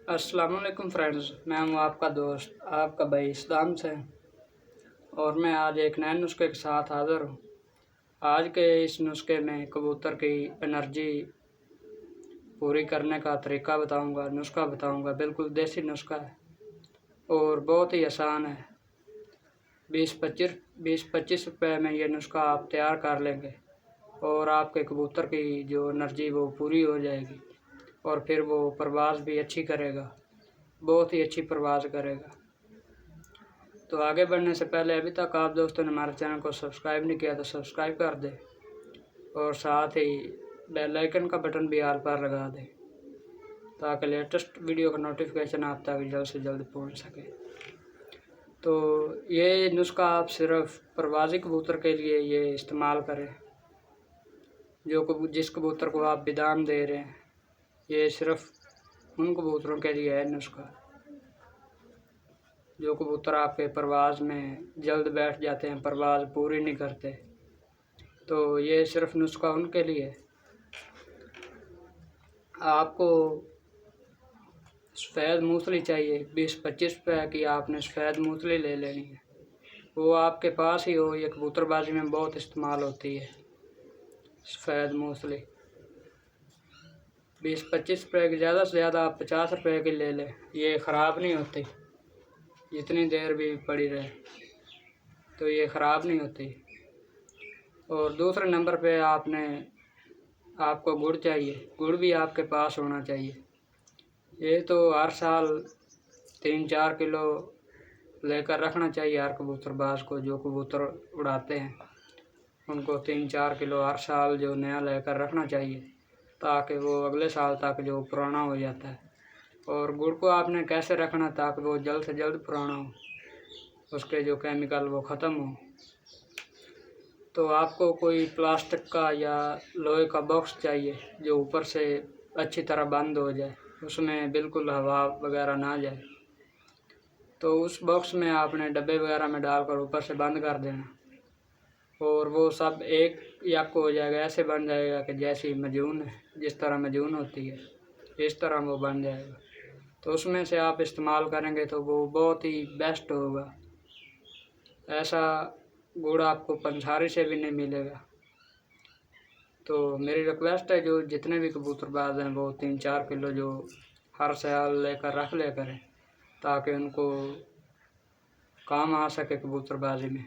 अस्सलामुअलैकुम फ्रेंड्स, मैं हूं आपका दोस्त आपका भाई इस्लाम से। और मैं आज एक नए नुस्खे के साथ हाज़िर हूं। आज के इस नुस्खे में कबूतर की एनर्जी पूरी करने का तरीका बताऊंगा, नुस्खा बताऊंगा। बिल्कुल देसी नुस्खा है और बहुत ही आसान है। 20-25 रुपये में ये नुस्खा आप तैयार कर लेंगे और आपके कबूतर की जो एनर्जी वो पूरी हो जाएगी और फिर वो परवाज़ भी अच्छी करेगा, बहुत ही अच्छी परवाज़ करेगा। तो आगे बढ़ने से पहले अभी तक आप दोस्तों ने हमारे चैनल को सब्सक्राइब नहीं किया तो सब्सक्राइब कर दें और साथ ही बेल आइकन का बटन भी आल पर लगा दें ताकि लेटेस्ट वीडियो का नोटिफिकेशन आप तक जल्द से जल्द पहुंच सके। तो ये नुस्खा आप सिर्फ परवाज़ी कबूतर के लिए ये इस्तेमाल करें। जिस कबूतर को आप बिदाम दे रहे हैं, ये सिर्फ उन कबूतरों के लिए है नुस्खा जो कबूतर आपके परवाज़ में जल्द बैठ जाते हैं, परवाज़ पूरी नहीं करते। तो ये सिर्फ नुस्खा उनके लिए। आपको सफ़ेद मूसली चाहिए, 20-25 रुपये की आपने सफ़ेद मूसली ले लेनी है। वो आपके पास ही हो, ये कबूतरबाजी में बहुत इस्तेमाल होती है सफ़ेद मूसली। 20-25 रुपये की, ज़्यादा से ज़्यादा आप 50 रुपये की ले लें। ये ख़राब नहीं होती, जितनी देर भी पड़ी रहे तो ये ख़राब नहीं होती। और दूसरे नंबर पे आपको गुड़ चाहिए। गुड़ भी आपके पास होना चाहिए। ये तो हर साल 3-4 किलो लेकर रखना चाहिए हर कबूतरबाज को। जो कबूतर उड़ाते हैं उनको 3-4 किलो हर साल जो नया लेकर रखना चाहिए ताकि वो अगले साल तक जो पुराना हो जाता है। और गुड़ को आपने कैसे रखना ताकि वो जल्द से जल्द पुराना हो, उसके जो केमिकल वो ख़त्म हो। तो आपको कोई प्लास्टिक का या लोहे का बॉक्स चाहिए जो ऊपर से अच्छी तरह बंद हो जाए, उसमें बिल्कुल हवा वगैरह ना जाए। तो उस बॉक्स में आपने डब्बे वगैरह में डालकर ऊपर से बंद कर देना और वो सब एक यक हो जाएगा। ऐसे बन जाएगा कि जैसी मजून है, जिस तरह मजून होती है इस तरह वो बन जाएगा। तो उसमें से आप इस्तेमाल करेंगे तो वो बहुत ही बेस्ट होगा। ऐसा गुड़ आपको पंसारी से भी नहीं मिलेगा। तो मेरी रिक्वेस्ट है, जो जितने भी कबूतरबाज हैं वो 3-4 किलो जो हर साल लेकर रख ले करें ताकि उनको काम आ सके कबूतरबाजी में।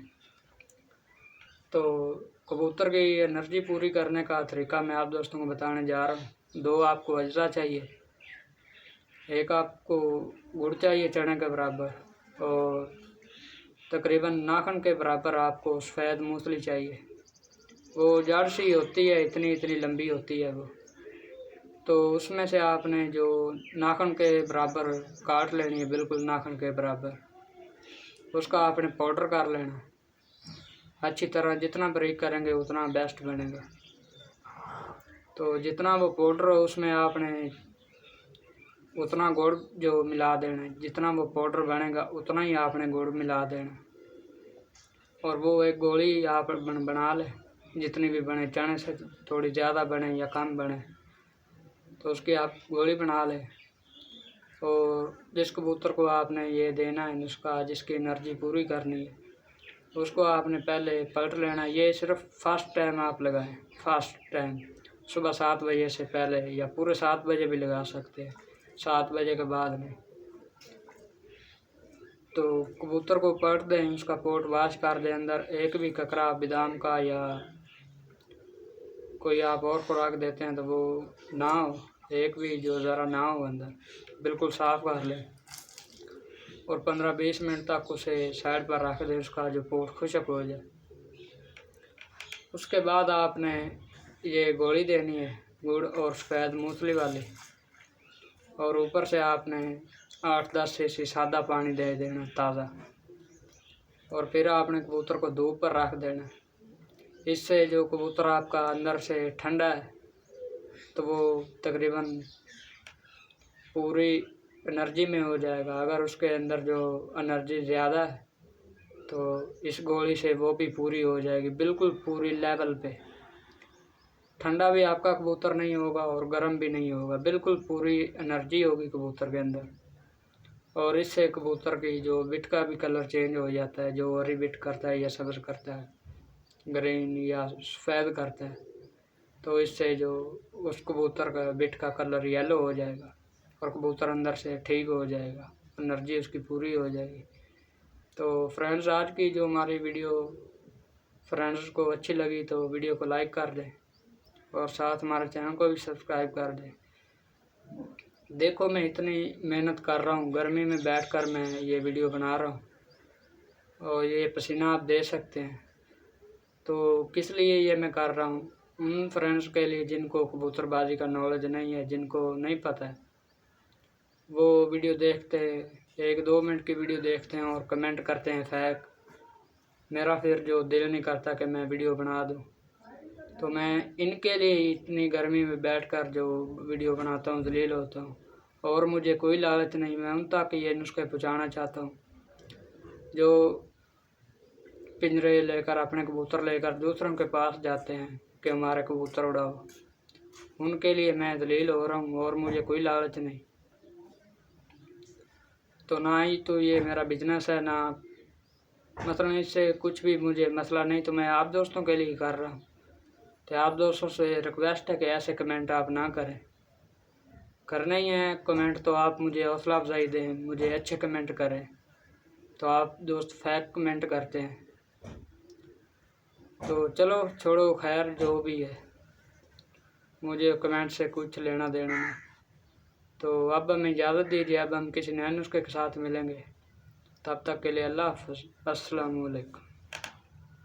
तो कबूतर की एनर्जी पूरी करने का तरीका मैं आप दोस्तों को बताने जा रहा हूँ। 2 आपको अज्जा चाहिए। एक आपको गुड़ चाहिए चने के बराबर और तकरीबन नाखन के बराबर आपको सफ़ेद मूसली चाहिए। वो जड़ सी होती है, इतनी लंबी होती है वो। तो उसमें से आपने जो नाखन के बराबर काट लेनी है, बिल्कुल नाखन के बराबर, उसका आपने पाउडर कर लेना अच्छी तरह। जितना बारीक करेंगे उतना बेस्ट बनेगा। तो जितना वो पाउडर हो उसमें आपने उतना गुड़ जो मिला देना है। जितना वो पाउडर बनेगा उतना ही आपने गुड़ मिला देना और वो एक गोली आप बना लें, जितनी भी बने, चने से थोड़ी ज़्यादा बने या कम बने तो उसकी आप गोली बना लें। और जिस कबूतर को आपने ये देना है नुस्खा, जिसकी एनर्जी पूरी करनी है, उसको आपने पहले पलट लेना। ये सिर्फ फर्स्ट टाइम आप लगाएं, फर्स्ट टाइम सुबह 7 बजे से पहले या पूरे 7 बजे भी लगा सकते हैं, 7 बजे के बाद में। तो कबूतर को पलट दें, उसका पोट वाश कर दें। अंदर एक भी ककरा बादाम का या कोई आप और खुराक देते हैं तो वो ना हो, एक भी जो ज़रा ना हो अंदर, बिल्कुल साफ़ कर लें और 15-20 मिनट तक उसे साइड पर रख दें, उसका जो पोट खुश्क हो जाए। उसके बाद आपने ये गोली देनी है, गुड़ और सफ़ेद मूसली वाली, और ऊपर से आपने 8-10 सीसी सादा पानी दे देना ताज़ा। और फिर आपने कबूतर को धूप पर रख देना। इससे जो कबूतर आपका अंदर से ठंडा है तो वो तकरीबन पूरी एनर्जी में हो जाएगा। अगर उसके अंदर जो एनर्जी ज़्यादा है तो इस गोली से वो भी पूरी हो जाएगी, बिल्कुल पूरी लेवल पे। ठंडा भी आपका कबूतर नहीं होगा और गर्म भी नहीं होगा, बिल्कुल पूरी एनर्जी होगी कबूतर के अंदर। और इससे कबूतर की जो बिट का भी कलर चेंज हो जाता है, जो ओरी बिट करता है या सब्ज़ करता है, ग्रीन या सफ़ेद करता है, तो इससे जो उस कबूतर का बिट का कलर येलो हो जाएगा और कबूतर अंदर से ठीक हो जाएगा, एनर्जी उसकी पूरी हो जाएगी। तो फ्रेंड्स, आज की जो हमारी वीडियो फ्रेंड्स को अच्छी लगी तो वीडियो को लाइक कर दें और साथ हमारे चैनल को भी सब्सक्राइब कर दें। देखो, मैं इतनी मेहनत कर रहा हूँ, गर्मी में बैठकर मैं ये वीडियो बना रहा हूँ और ये पसीना आप दे सकते हैं। तो किस लिए ये मैं कर रहा हूँ? उन फ्रेंड्स के लिए जिनको कबूतरबाजी का नॉलेज नहीं है, जिनको नहीं पता है, वो वीडियो देखते 1-2 मिनट की वीडियो देखते हैं और कमेंट करते हैं फेक। मेरा फिर जो दिल नहीं करता कि मैं वीडियो बना दूँ, तो मैं इनके लिए इतनी गर्मी में बैठकर जो वीडियो बनाता हूँ, ज़लील होता हूँ। और मुझे कोई लालच नहीं, मैं उन तक ये नुस्खे पहुँचाना चाहता हूँ जो पिंजरे लेकर, अपने कबूतर लेकर दूसरों के पास जाते हैं कि हमारे कबूतर उड़ाओ। उनके लिए मैं ज़लील हो रहा हूँ और मुझे कोई लालच नहीं। तो ना ही तो ये मेरा बिजनेस है, ना मतलब इससे कुछ भी मुझे मसला नहीं। तो मैं आप दोस्तों के लिए कर रहा हूँ। तो आप दोस्तों से रिक्वेस्ट है कि ऐसे कमेंट आप ना करें। करना ही है कमेंट तो आप मुझे हौसला अफजाई दें, मुझे अच्छे कमेंट करें। तो आप दोस्त फेक कमेंट करते हैं। तो चलो छोड़ो, खैर जो भी है, मुझे कमेंट से कुछ लेना देना नहीं। तो अब हमें इजाज़त दीजिए, अब हम किसी नए नुस्खे के साथ मिलेंगे। तब तक के लिए अल्लाह हाफ़िज़, अस्सलामु अलैकुम।